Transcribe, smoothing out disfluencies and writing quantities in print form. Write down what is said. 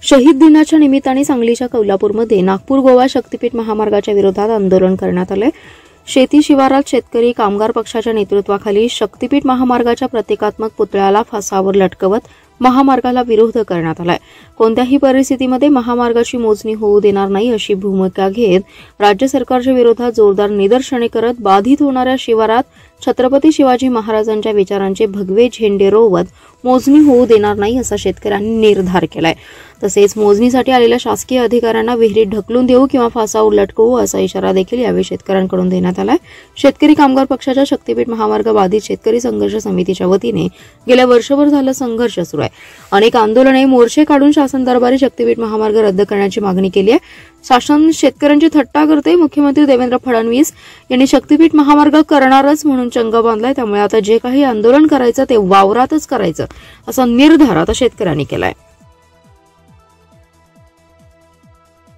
शहीद दिनाच्या निमित्ताने सांगलीच्या कोल्हापूरमध्ये नागपूर गोवा शक्तीपीठ महामार्गाच्या विरोधात आंदोलन करण्यात आले। शेती शिवारात शेतकरी कामगार पक्षाच्या नेतृत्वाखाली शक्तीपीठ महामार्गाच्या प्रतिकात्मक पुतळ्याला फासावर लटकवत महामार्गाला विरोध करण्यात आलाय। कोणत्याही परिस्थितीमध्ये महामार्गाची मोजणी होऊ देणार नाही अशी भूमिका घेत राज्य सरकारच्या विरोधात जोरदार निदर्शने करत बाधित होणाऱ्या शिवारात छत्रपती शिवाजी महाराजांच्या विचारांचे भगवे झेंडे रोवत मोजणी होऊ देणार नाही असा शेतकऱ्यांनी निर्धार केलाय। तसेच मोजणीसाठी आलेल्या शासकीय अधिकाऱ्यांना विहिरीत ढकलून देऊ किंवा फासावर लटकवू असा इशारा देखील यावेळी शेतकऱ्यांकडून देण्यात आलाय। शेतकरी कामगार पक्षाच्या शक्तीपीठ महामार्ग बाधित शेतकरी संघर्ष समितीच्या वतीने गेल्या वर्षभर झाला संघर्ष सुरू आहे। अनेक आंदोलने मोर्चे काढून शासन दरबारी शक्तीपीठ महामार्ग रद्द करण्याची मागणी केली आहे। शासन शेतकऱ्यांची थट्टा करते। मुख्यमंत्री देवेंद्र फडणवीस यांनी शक्तीपीठ महामार्ग करणारच म्हणून चंग बांधलाय। त्यामुळे आता जे काही आंदोलन करायचं ते वावरातच करायचं असा निर्धार आता शेतकऱ्यांनी केलाय।